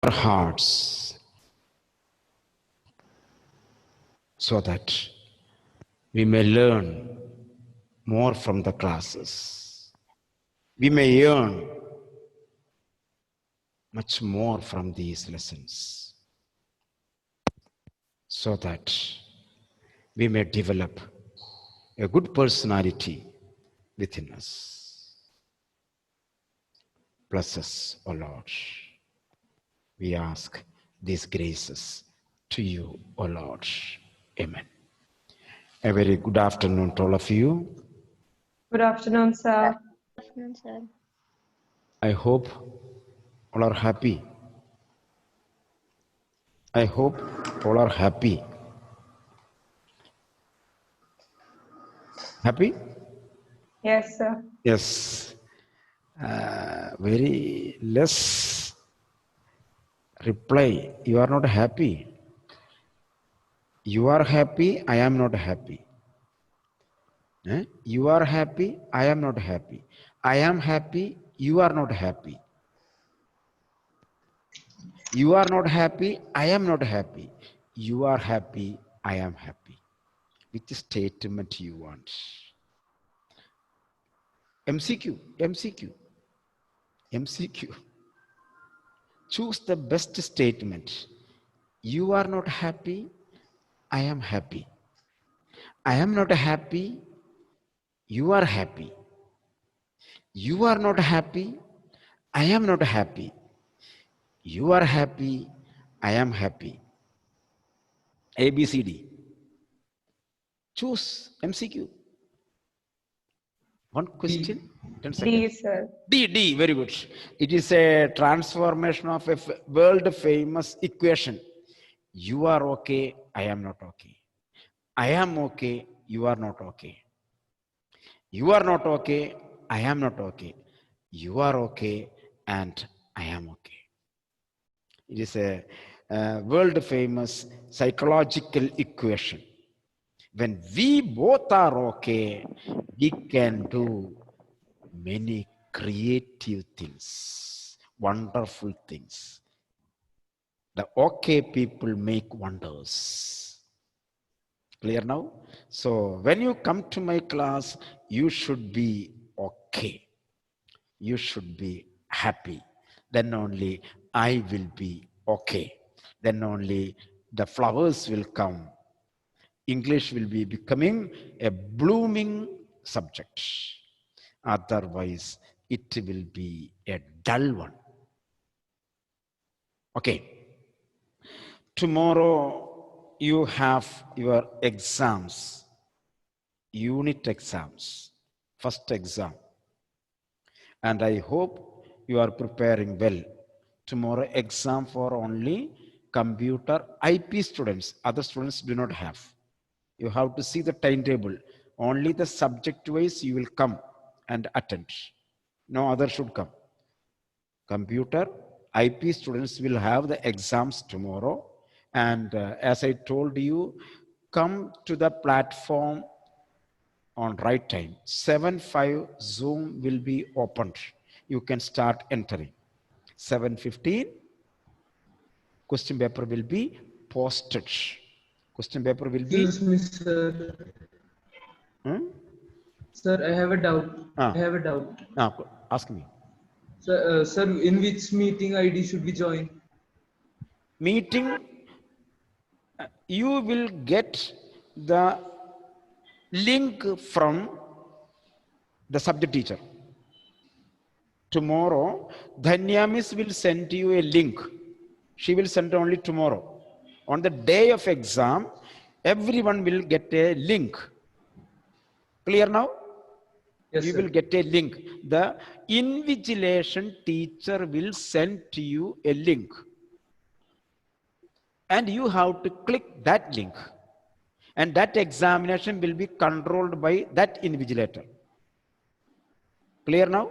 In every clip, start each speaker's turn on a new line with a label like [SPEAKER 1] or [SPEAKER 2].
[SPEAKER 1] our hearts so that we may learn more from the classes. We may earn much more from these lessons so that we may develop a good personality within us. Bless us, O Lord. We ask these graces to you, O Lord. Amen. A very good afternoon to all of you.
[SPEAKER 2] Good afternoon, sir.
[SPEAKER 3] Good afternoon, sir.
[SPEAKER 1] I hope all are happy. I hope all are happy. Happy?
[SPEAKER 2] Yes, sir.
[SPEAKER 1] Yes. Very less reply. You are not happy. You are happy. I am not happy. You are happy. I am not happy. I am happy. You are not happy. You are not happy. I am not happy. You are happy. I am happy. Which statement you want? MCQ. MCQ. MCQ. Choose the best statement. You are not happy. I am happy. I am not happy. You are happy. You are not happy. I am not happy. You are happy. I am happy. A, B, C, D. Choose MCQ. One question, 10 seconds.
[SPEAKER 2] D, sir.
[SPEAKER 1] D, very good. It is a transformation of a world famous equation. You are okay, I am not okay. I am okay, you are not okay. You are not okay, I am not okay. You are okay, and I am okay. It is a world famous psychological equation. When we both are okay, we can do many creative things, wonderful things. The okay people make wonders. Clear now? So when you come to my class, you should be okay. You should be happy. Then only I will be okay. Then only the flowers will come. English will be becoming a blooming subject. Otherwise, it will be a dull one. Okay. Tomorrow, you have your exams, unit exams, first exam. And I hope you are preparing well. Tomorrow, exam for only computer IP students. Other students do not have. You have to see the timetable. Only the subject wise you will come and attend. No other should come. Computer IP students will have the exams tomorrow. And as I told you, come to the platform on right time. 7:05 Zoom will be opened. You can start entering. 7:15 question paper will be posted. Question paper will be.
[SPEAKER 4] Excuse me, sir. Sir, I have a doubt. I have a doubt.
[SPEAKER 1] Ask me.
[SPEAKER 4] Sir, in which meeting ID should we join?
[SPEAKER 1] Meeting, you will get the link from the subject teacher. Tomorrow, Dhanya Miss will send you a link. She will send only tomorrow. On the day of exam, everyone will get a link. Clear now?
[SPEAKER 4] Yes,
[SPEAKER 1] you
[SPEAKER 4] sir.
[SPEAKER 1] will get a link. The invigilation teacher will send to you a link. And you have to click that link. And that examination will be controlled by that invigilator. Clear now?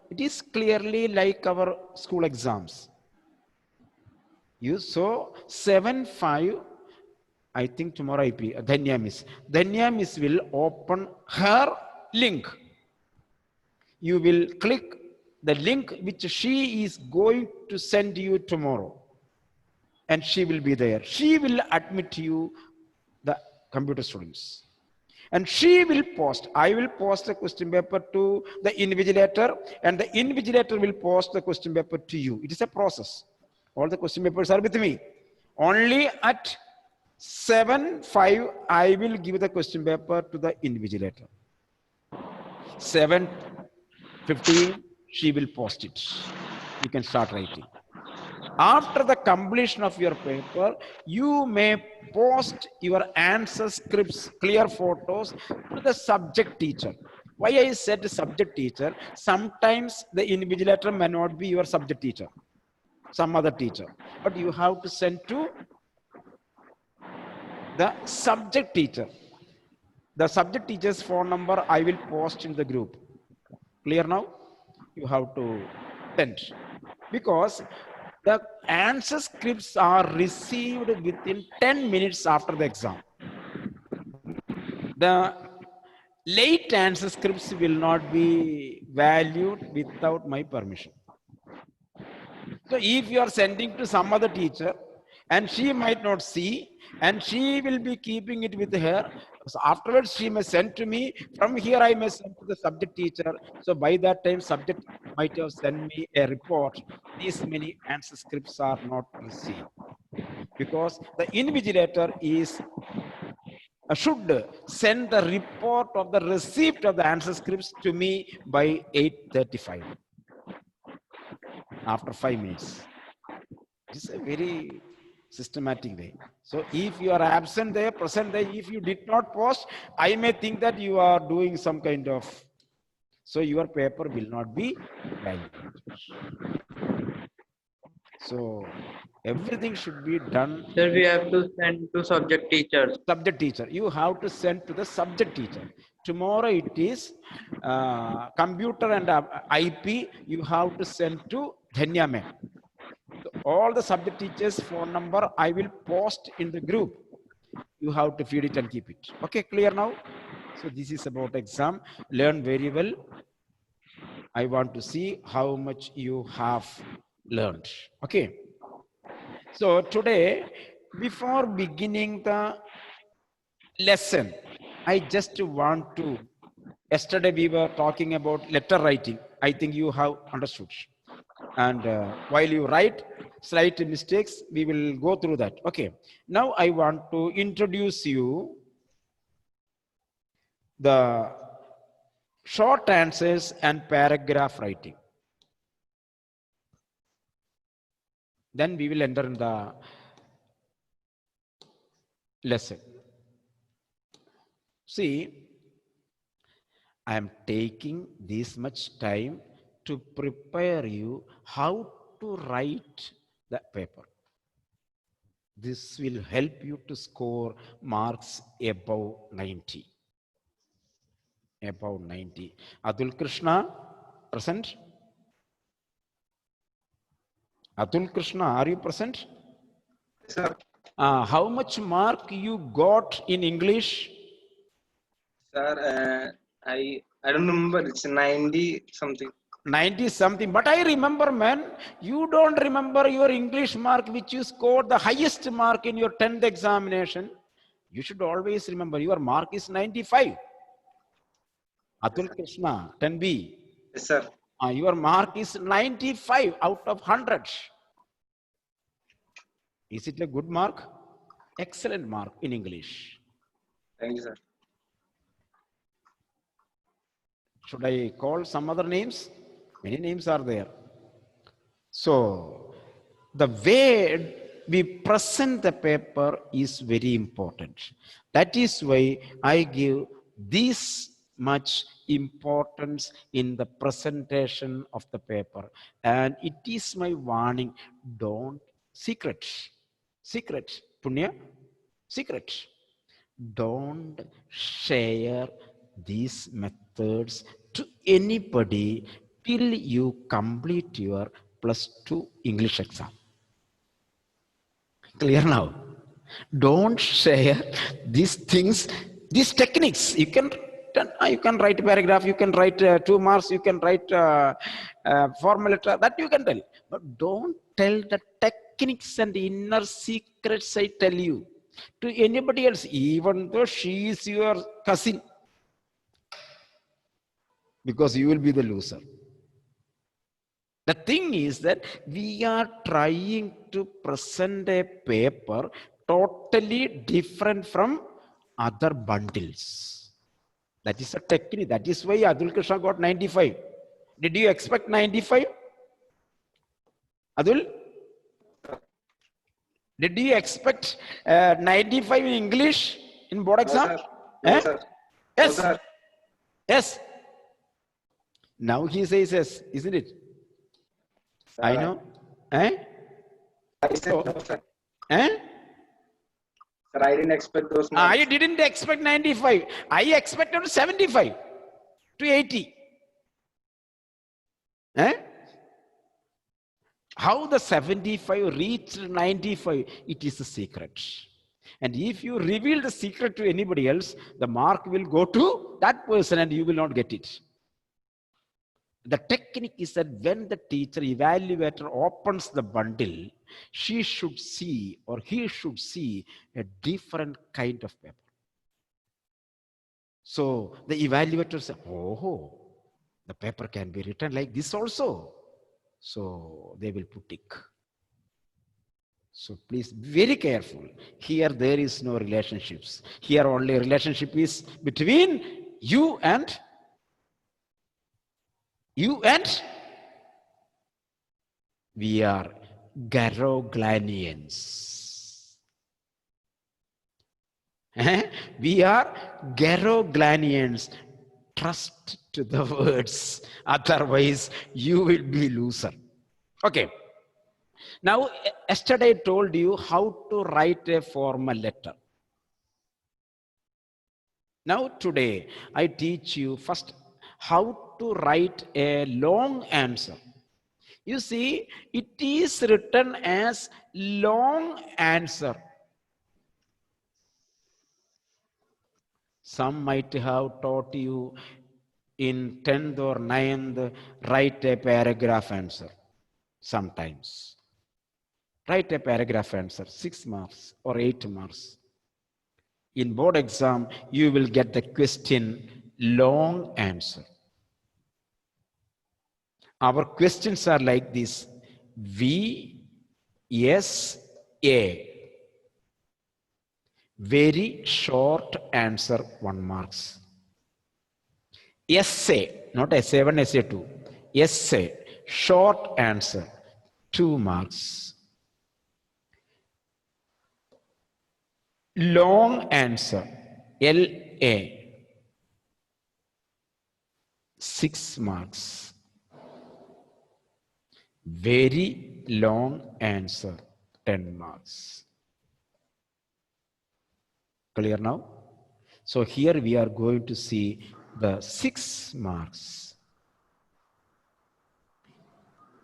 [SPEAKER 1] It is clearly like our school exams. You saw 7:05, I think tomorrow IP, Dhanya Miss. Dhanya Miss will open her link. You will click the link which she is going to send you tomorrow. and she will be there. She will admit you, the computer students. And she will post, I will post the question paper to the invigilator, and the invigilator will post the question paper to you. It is a process. All the question papers are with me. Only at 7:05, I will give the question paper to the invigilator. 7:15, she will post it. You can start writing. After the completion of your paper, you may post your answer scripts, clear photos to the subject teacher. Why I said subject teacher? Sometimes the invigilator may not be your subject teacher, some other teacher, but you have to send to the subject teacher. The subject teacher's phone number I will post in the group. Clear now? You have to send, because the answer scripts are received within 10 minutes after the exam. The late answer scripts will not be valued without my permission. So if you are sending to some other teacher and she might not see, and she will be keeping it with her, so afterwards she may send to me. From here I may send to the subject teacher. So by that time subject might have sent me a report. These many answer scripts are not received, because the invigilator is should send the report of the receipt of the answer scripts to me by 8:35, after 5 minutes. It's a very systematic way. So if you are absent there, present there, if you did not post, I may think that you are doing some kind of, so your paper will not be valued. So everything should be done.
[SPEAKER 3] Sir, we have to send to subject teachers.
[SPEAKER 1] Subject teacher, you have to send to the subject teacher. Tomorrow it is computer and IP, you have to send to Dhanya ma'am. So all the subject teachers' phone number I will post in the group. You have to feed it and keep it. Okay, clear now? So this is about exam. Learn very well. I want to see how much you have learned. Okay. So today, before beginning the lesson, I just want to, yesterday we were talking about letter writing. I think you have understood. And while you write slight mistakes, we will go through that. Okay. Now I want to introduce you the short answers and paragraph writing. Then we will enter in the lesson. See, I am taking this much time to prepare you how to write the paper. This will help you to score marks above 90. Above 90. Atul Krishna, present? Atul Krishna, are you present?
[SPEAKER 5] Sir.
[SPEAKER 1] How much mark you got in English?
[SPEAKER 5] Sir, I don't remember. It's 90 something.
[SPEAKER 1] 90 something. But I remember, man, you don't remember your English mark which you scored the highest mark in your 10th examination. You should always remember your mark is 95. Atul Krishna, 10B.
[SPEAKER 5] Yes, sir.
[SPEAKER 1] Your mark is 95 out of 100. Is it a good mark? Excellent mark in English.
[SPEAKER 5] Thank you, sir.
[SPEAKER 1] Should I call some other names? Many names are there. So the way we present the paper is very important. That is why I give this much importance in the presentation of the paper. And it is my warning, don't secret, Punya, secret. Don't share these methods to anybody till you complete your +2 English exam. Clear now? Don't share these things, these techniques. You can write a paragraph, you can write 2 marks, you can write formal letter, that you can tell. But don't tell the techniques techniques and inner secrets I tell you. To anybody else, even though she is your cousin, because you will be the loser. The thing is that we are trying to present a paper totally different from other bundles. That is a technique. That is why Adul Krishna got 95. Did you expect 95? Adul? Did you expect 95 in English in board exam?
[SPEAKER 5] sir. No,
[SPEAKER 1] Eh?
[SPEAKER 5] sir.
[SPEAKER 1] Yes.
[SPEAKER 5] No, sir.
[SPEAKER 1] Yes. Now he says yes, isn't it?
[SPEAKER 5] Sir,
[SPEAKER 1] I know. Eh?
[SPEAKER 5] I said no, sir.
[SPEAKER 1] Eh?
[SPEAKER 5] Sir, I didn't expect those
[SPEAKER 1] I
[SPEAKER 5] marks.
[SPEAKER 1] didn't expect 95. I expected 75 to 80. Eh? How the 75 reached 95, it is a secret. And if you reveal the secret to anybody else, the mark will go to that person and you will not get it. The technique is that when the teacher evaluator opens the bundle, she should see or he should see a different kind of paper. So the evaluator says, oh, the paper can be written like this also. So they will put tick. So please be very careful. Here there is no relationships. Here only relationship is between you and we are Garoglanians. We are Garoglanians. Trust to the words. Otherwise, you will be loser. Okay. Now, yesterday I told you how to write a formal letter. Now, today, I teach you first how to write a long answer. You see, it is written as long answer. Some might have taught you in 10th or 9th, write a paragraph answer. Sometimes. Write a paragraph answer, 6 marks or 8 marks. In board exam, you will get the question, long answer. Our questions are like this, V, S, A. Very short answer, 1 marks. Essay, not essay 1, essay 2. Essay, short answer, 2 marks. Long answer, LA, 6 marks. Very long answer, 10 marks. Clear now? So here we are going to see the 6 marks.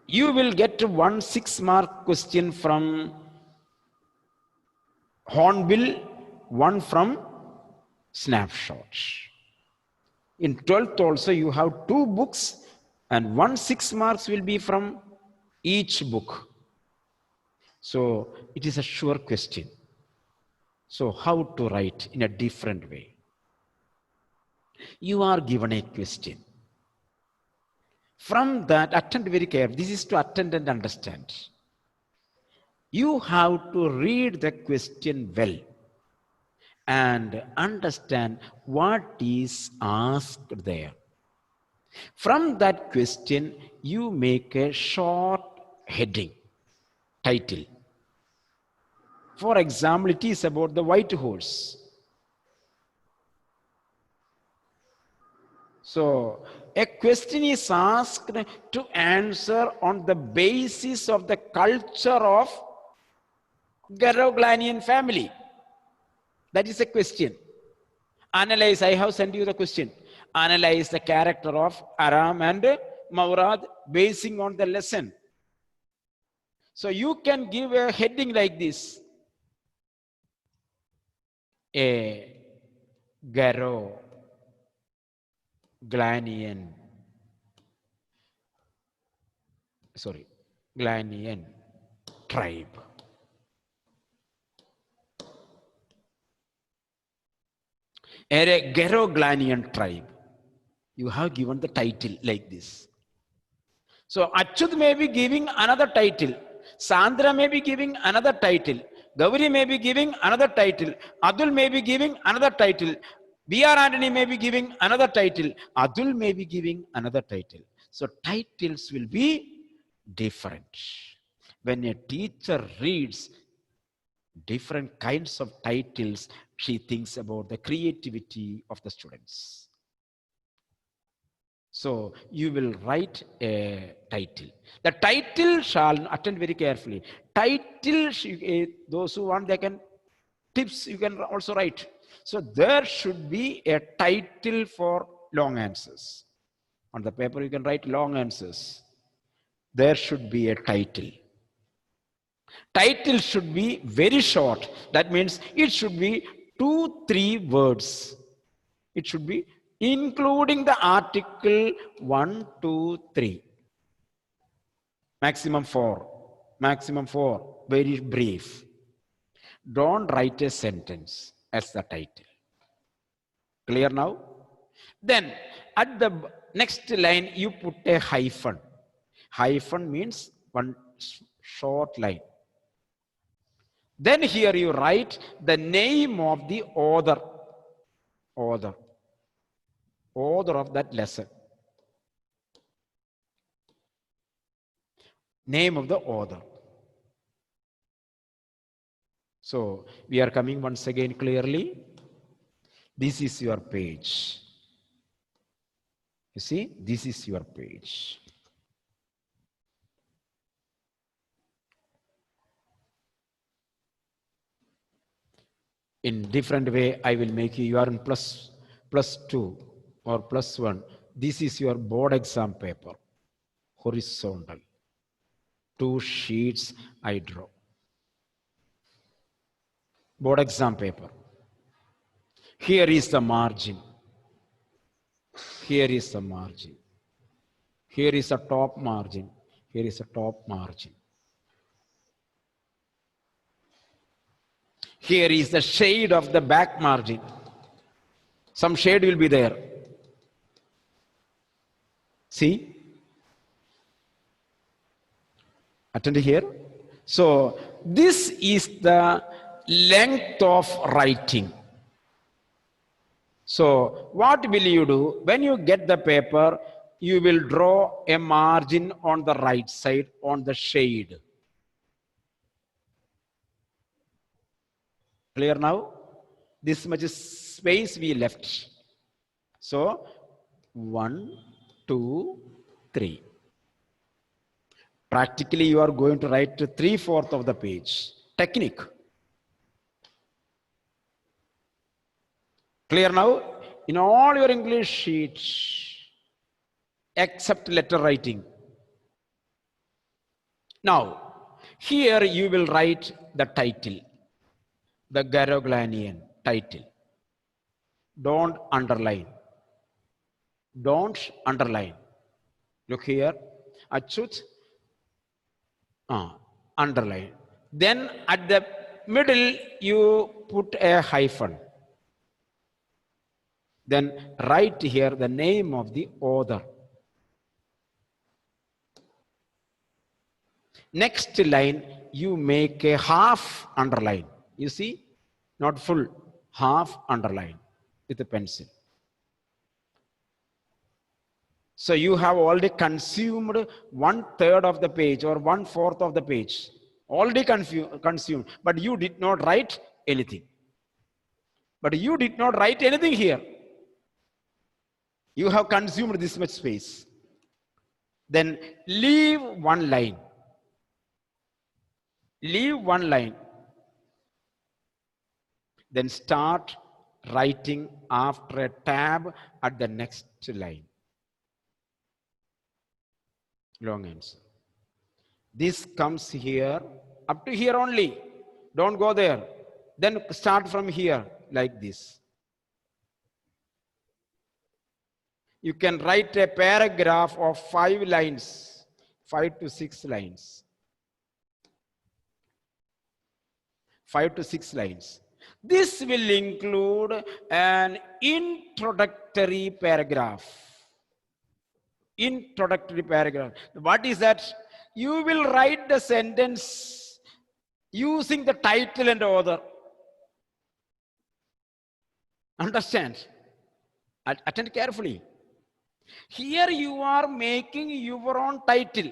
[SPEAKER 1] You will get 1 6-mark question from Hornbill, 1 from Snapshot. In 12th also you have 2 books and 1 6 marks will be from each book. So it is a sure question. So how to write in a different way? You are given a question. From that, attend very carefully. This is to attend and understand. You have to read the question well and understand what is asked there. From that question, you make a short heading, title. For example, it is about the white horse. So, a question is asked to answer on the basis of the culture of Garoglanian family. That is a question. Analyze, I have sent you the question. Analyze the character of Aram and Maurad basing on the lesson. So you can give a heading like this. A Garoglanian tribe. A Geroglanian tribe. You have given the title like this. So Achyut may be giving another title. Sandra may be giving another title. Gauri may be giving another title. Adul may be giving another title. B.R. Antony may be giving another title. Adul may be giving another title. So titles will be different. When a teacher reads different kinds of titles, she thinks about the creativity of the students. So you will write a title. The title shall, attend very carefully. Title, those who want, they can, tips you can also write. So there should be a title for long answers. On the paper you can write long answers. There should be a title. Title should be very short. That means it should be 2-3 words. It should be including the article 1, 2, 3. Maximum 4. Maximum 4. Very brief. Don't write a sentence as the title. Clear now? Then at the next line you put a hyphen. Hyphen means one short line. Then here you write the name of the author. Author of that lesson. Name of the author. So we are coming once again clearly. This is your page. You see, this is your page. In different way, I will make you are in plus 2 or plus 1. This is your board exam paper. Horizontal. 2 sheets I draw. Board exam paper. Here is the margin. Here is the margin. Here is a top margin. Here is a top margin. Here is the shade of the back margin. Some shade will be there. See? Attend here. So this is the length of writing. So what will you do? When you get the paper, you will draw a margin on the right side on the shade. Clear now? This much space we left. So 1, 2, 3. Practically you are going to write 3/4 of the page. Technique. Clear now? In all your English sheets, except letter writing. Now, here you will write the title, the Geroglanian title. Don't underline. Don't underline. Look here, Achyut, underline. Then at the middle, you put a hyphen. Then write here the name of the author. Next line, you make a half underline. You see, not full, half underline with a pencil. So you have already consumed 1/3 of the page or 1/4 of the page. Already consumed, but you did not write anything. But you did not write anything here. You have consumed this much space. Then leave one line. Leave one line. Then start writing after a tab at the next line. Long answer. This comes here, up to here only. Don't go there. Then start from here like this. You can write a paragraph of 5 lines, 5 to 6 lines. 5 to 6 lines. This will include an introductory paragraph. Introductory paragraph. What is that? You will write the sentence using the title and author. Understand? Attend carefully. Here you are making your own title.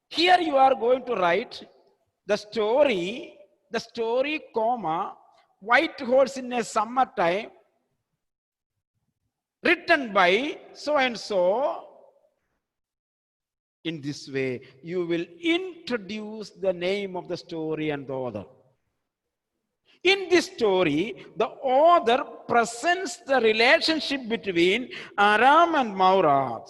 [SPEAKER 1] Here you are going to write the story, comma, White Horse in a Summertime, written by so and so. In this way, you will introduce the name of the story and the author. In this story, the author presents the relationship between Aram and Maurad.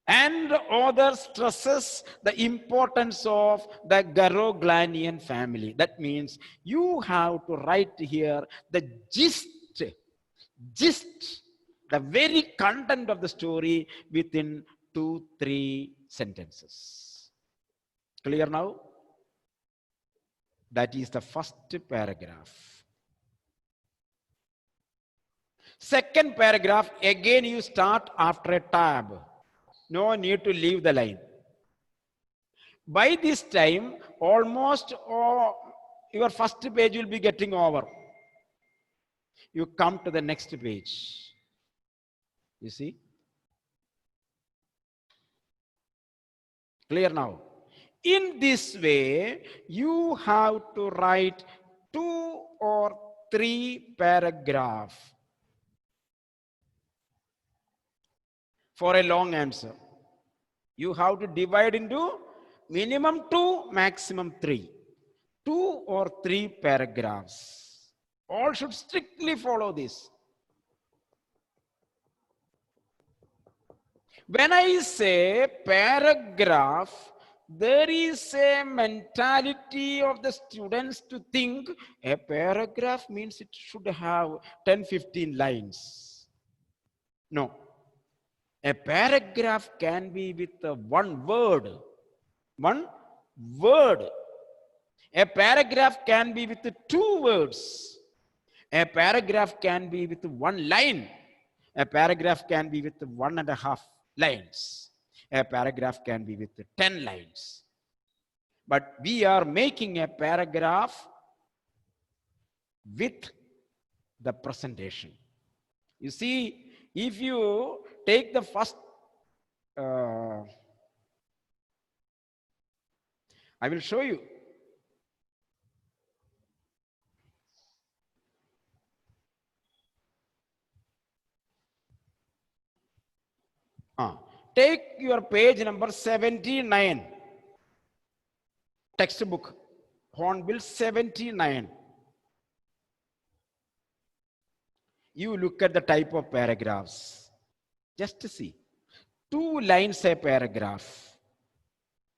[SPEAKER 1] And the author stresses the importance of the Garoglanian family. That means you have to write here the gist, the very content of the story within 2-3 sentences. Clear now? That is the first paragraph. Second paragraph, again you start after a tab. No need to leave the line. By this time, almost your first page will be getting over. You come to the next page. You see? Clear now? In this way, you have to write 2 or 3 paragraphs for a long answer. You have to divide into minimum 2, maximum 3. 2 or 3 paragraphs. All should strictly follow this. When I say paragraph, there is a mentality of the students to think a paragraph means it should have 10-15 lines. No. A paragraph can be with one word. One word. A paragraph can be with 2 words. A paragraph can be with 1 line. A paragraph can be with 1.5 lines. A paragraph can be with 10 lines. But we are making a paragraph with the presentation. You see, if you take the first, I will show you. Take your page number 79. Textbook, Hornbill 79. You look at the type of paragraphs. Just to see. 2 lines a paragraph.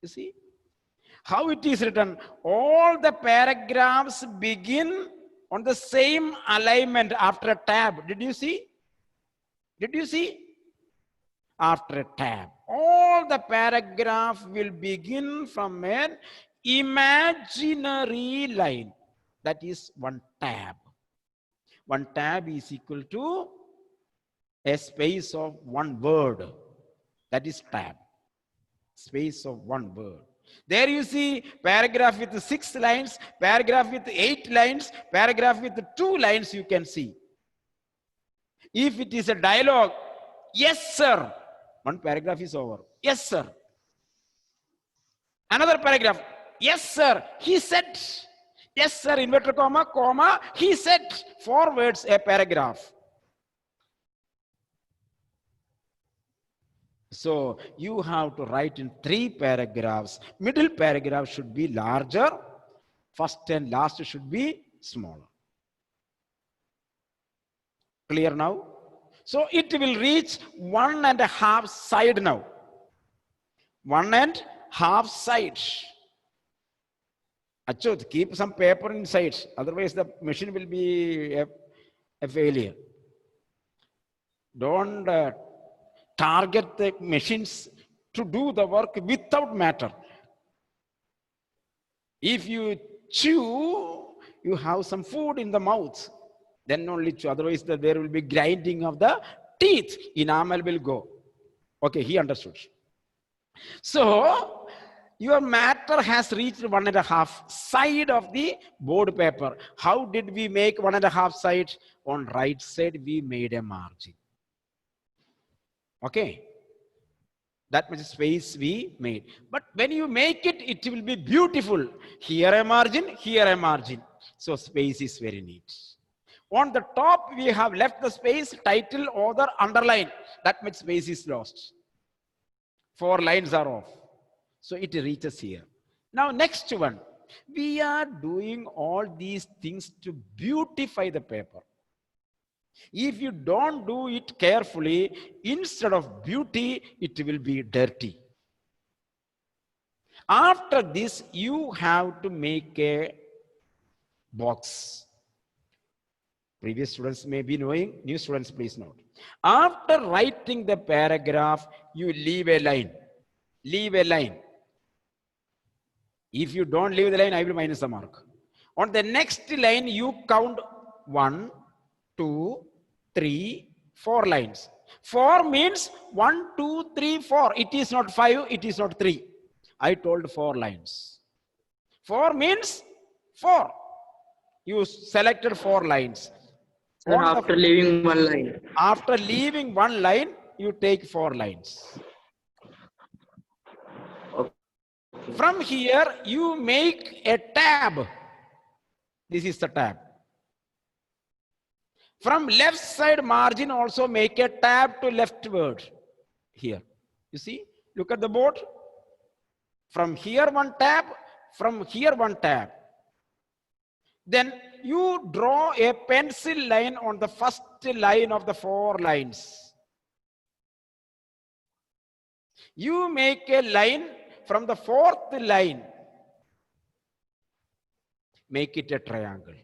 [SPEAKER 1] You see? How it is written. All the paragraphs begin on the same alignment after a tab. Did you see? Did you see? After a tab. All the paragraph will begin from an imaginary line. That is 1 tab. 1 tab is equal to a space of 1 word. That is tab. Space of 1 word. There you see paragraph with 6 lines, paragraph with 8 lines, paragraph with 2 lines you can see. If it is a dialogue, yes sir, 1 paragraph is over. Yes sir. Another paragraph, yes sir, he said. Yes sir, inverted comma, comma, he said. 4 words a paragraph. So you have to write in 3 paragraphs. Middle paragraph should be larger. First and last should be smaller. Clear now? So it will reach 1.5 side now. 1.5 side. Achut, keep some paper inside. Otherwise the machine will be a failure. Don't target the machines to do the work without matter. If you chew, you have some food in the mouth. Then only chew. Otherwise, there will be grinding of the teeth. Enamel will go. Okay, he understood. So, your matter has reached 1.5 side of the board paper. How did we make 1.5 side? On right side, we made a margin. Okay. That much space we made. But when you make it, it will be beautiful. Here a margin, here a margin. So space is very neat. On the top, we have left the space, title, author, underline. That much space is lost. 4 lines are off. So it reaches here. Now next one. We are doing all these things to beautify the paper. If you don't do it carefully, instead of beauty, it will be dirty. After this, you have to make a box. Previous students may be knowing, new students please note. After writing the paragraph, you leave a line. Leave a line. If you don't leave the line, I will minus the mark. On the next line, you count 1, 2, 3, 4 lines. 4 means 1, 2, 3, 4. It is not 5, it is not 3. I told 4 lines. 4 means 4. You selected 4 lines.
[SPEAKER 3] Sir, after leaving one line.
[SPEAKER 1] After leaving 1 line, you take 4 lines.
[SPEAKER 3] Okay.
[SPEAKER 1] From here, you make a tab. This is the tab. From left side margin, also make a tab to leftward. Here. You see? Look at the board. From here, 1 tab. From here, 1 tab. Then you draw a pencil line on the first line of the 4 lines. You make a line from the 4th line. Make it a triangle.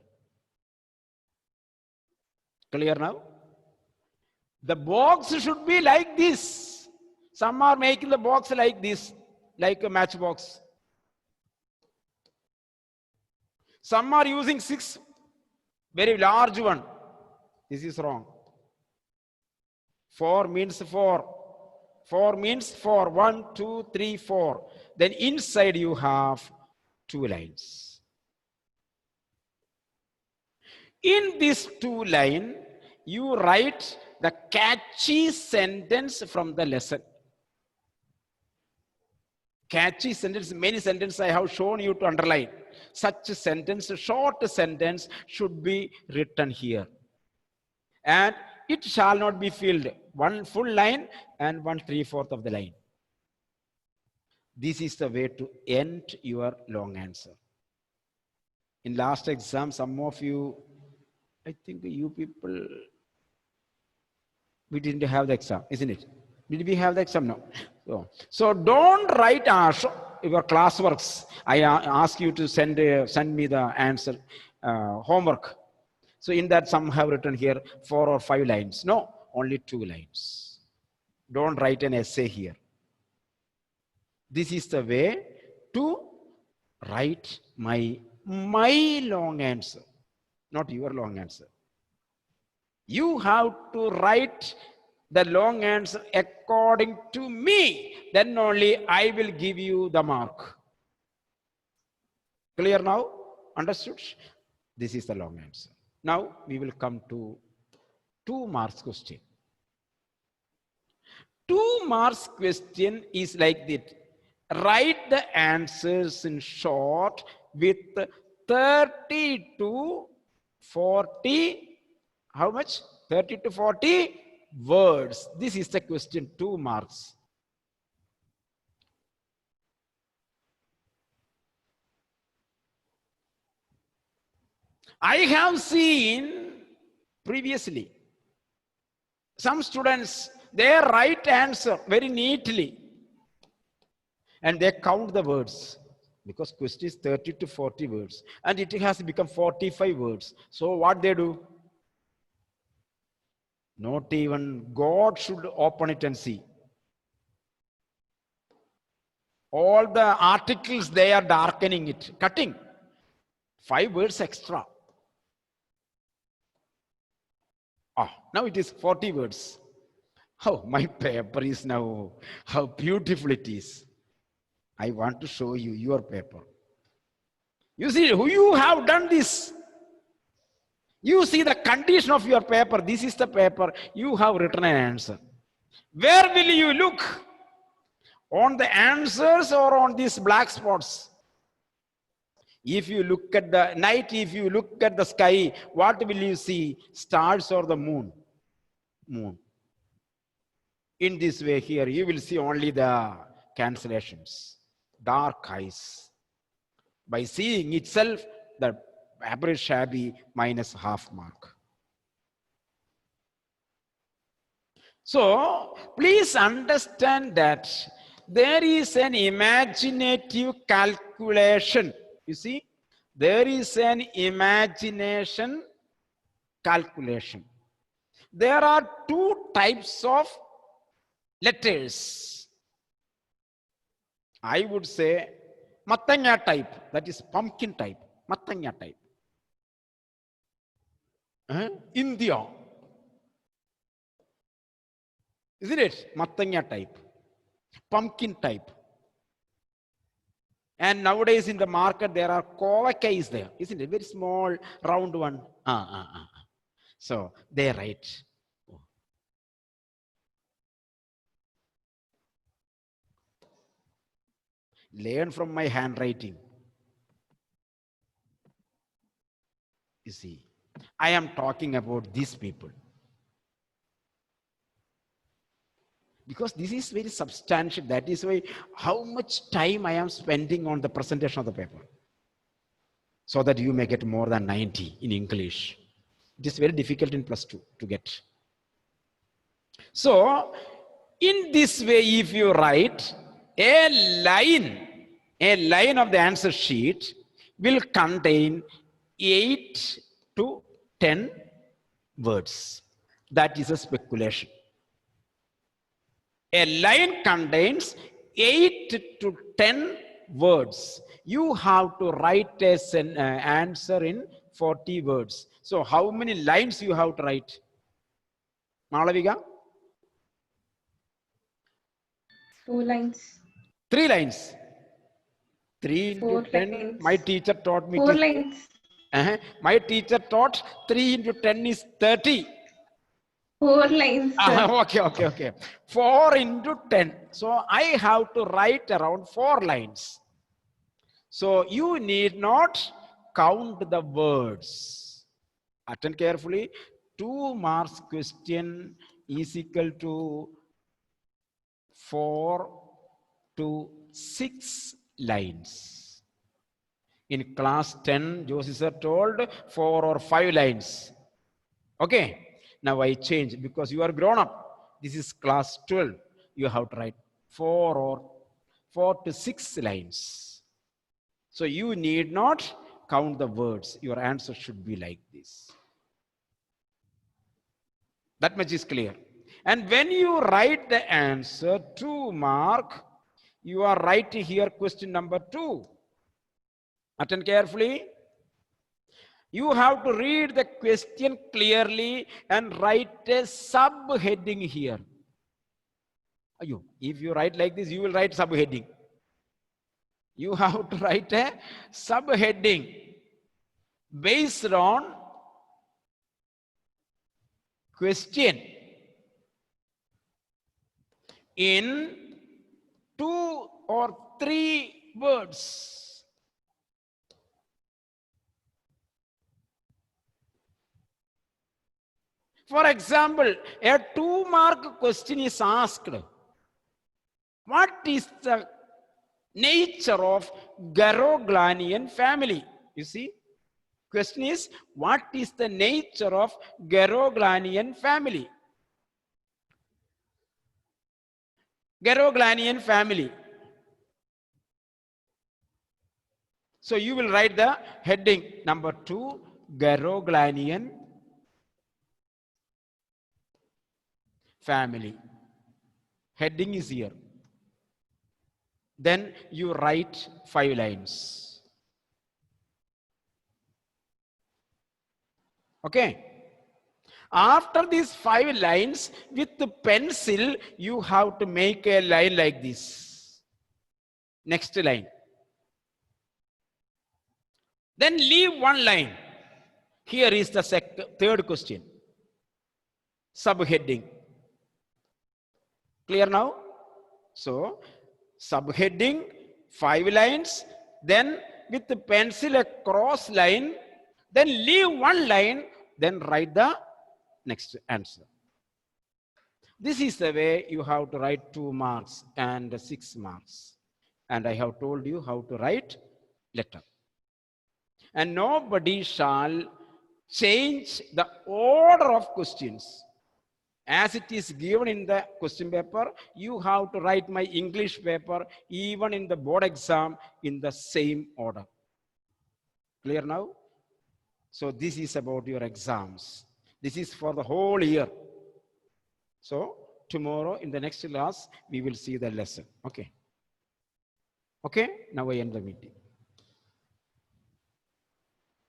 [SPEAKER 1] Clear now? The box should be like this. Some are making the box like this, like a matchbox. Some are using 6, very large one. This is wrong. 4 means 4. 4 means 4. 1, 2, 3, 4. Then inside you have 2 lines. In this 2 line, you write the catchy sentence from the lesson. Catchy sentence, many sentences I have shown you to underline. Such a sentence, a short sentence should be written here. And it shall not be filled. 1 full line and 1 3/4 of the line. This is the way to end your long answer. In last exam, some of you, I think you people, we didn't have the exam, isn't it? Did we have the exam? No. So don't write your classworks. I ask you to send me the answer, homework. So in that some have written here 4 or 5 lines. No, only 2 lines. Don't write an essay here. This is the way to write my long answer, not your long answer. You have to write the long answer according to me. Then only I will give you the mark. Clear now? Understood? This is the long answer. Now we will come to 2 marks question. 2 marks question is like that. Write the answers in short with 30 to 40, how much? 30 to 40 words. This is the question, 2 marks. I have seen previously some students, they write answer very neatly and they count the words because question is 30 to 40 words and it has become 45 words. So what they do? Not even God should open it and see. All the articles, they are darkening it, cutting 5 words extra. Now it is 40 words. Oh, my paper is now, how beautiful it is. I want to show you your paper. You see, who you have done this. You see the condition of your paper. This is the paper. You have written an answer. Where will you look? On the answers or on these black spots? If you look at the night, if you look at the sky, what will you see? Stars or the moon? Moon. In this way here, you will see only the cancellations, dark eyes. By seeing itself, the paper is shabby, minus half mark. So, please understand that there is an imaginative calculation. You see, there is an imagination calculation. There are 2 types of letters. I would say Matanya type, that is pumpkin type, Matanya type. India. Isn't it? Matanya type, pumpkin type. And nowadays in the market, there are Kovakai there, isn't it? Very small, round one. So they write. Learn from my handwriting. You see, I am talking about these people. Because this is very substantial. That is why how much time I am spending on the presentation of the paper. So that you may get more than 90 in English. It is very difficult in +2 to get. So, in this way, if you write a line of the answer sheet will contain 8 to 10 words. That is a speculation. A line contains 8 to 10 words. You have to write an answer in 40 words. So how many lines you have to write? Malavika?
[SPEAKER 2] 2 lines.
[SPEAKER 1] 3 lines. 3 into
[SPEAKER 2] 4
[SPEAKER 1] 10.
[SPEAKER 2] lines.
[SPEAKER 1] My teacher taught me
[SPEAKER 2] 4 lines.
[SPEAKER 1] My teacher taught 3 into 10 is 30.
[SPEAKER 2] 4 lines, sir.
[SPEAKER 1] Okay. 4 into 10. So I have to write around 4 lines. So you need not count the words. Attend carefully. 2 marks question is equal to 4 to 6 lines. In class 10, Josie sir told 4 or 5 lines. Okay. Now I change because you are grown up. This is class 12. You have to write 4 to 6 lines. So you need not count the words. Your answer should be like this. That much is clear. And when you write the answer 2 mark, you are writing here question number 2. Attend carefully. You have to read the question clearly and write a subheading here. If you write like this, you will write subheading. You have to write a subheading based on question in 2 or 3 words. For example, a 2 mark question is asked. What is the nature of Garoglanian family? You see, question is, what is the nature of Garoglanian family? Garoglanian family. So you will write the heading number 2, Garoglanian family. Heading is here. Then you write 5 lines. Okay. After these 5 lines, with the pencil, you have to make a line like this. Next line. Then leave 1 line. Here is the third question. Subheading. Clear now? So, subheading, 5 lines, then with the pencil a cross line, then leave 1 line, then write the next answer. This is the way you have to write 2 marks and 6 marks. And I have told you how to write letter. And nobody shall change the order of questions. As it is given in the question paper, you have to write my English paper even in the board exam in the same order. Clear now? So this is about your exams. This is for the whole year. So tomorrow in the next class, we will see the lesson. Okay. Okay, now I end the meeting.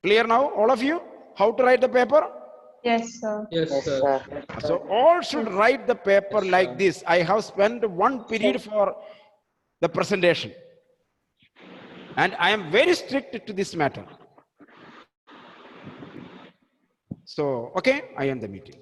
[SPEAKER 1] Clear now, all of you? How to write the paper?
[SPEAKER 2] Yes, sir.
[SPEAKER 4] Yes, sir.
[SPEAKER 1] So all should write the paper like this. I have spent 1 period for the presentation. And I am very strict to this matter. So, okay, I end the meeting.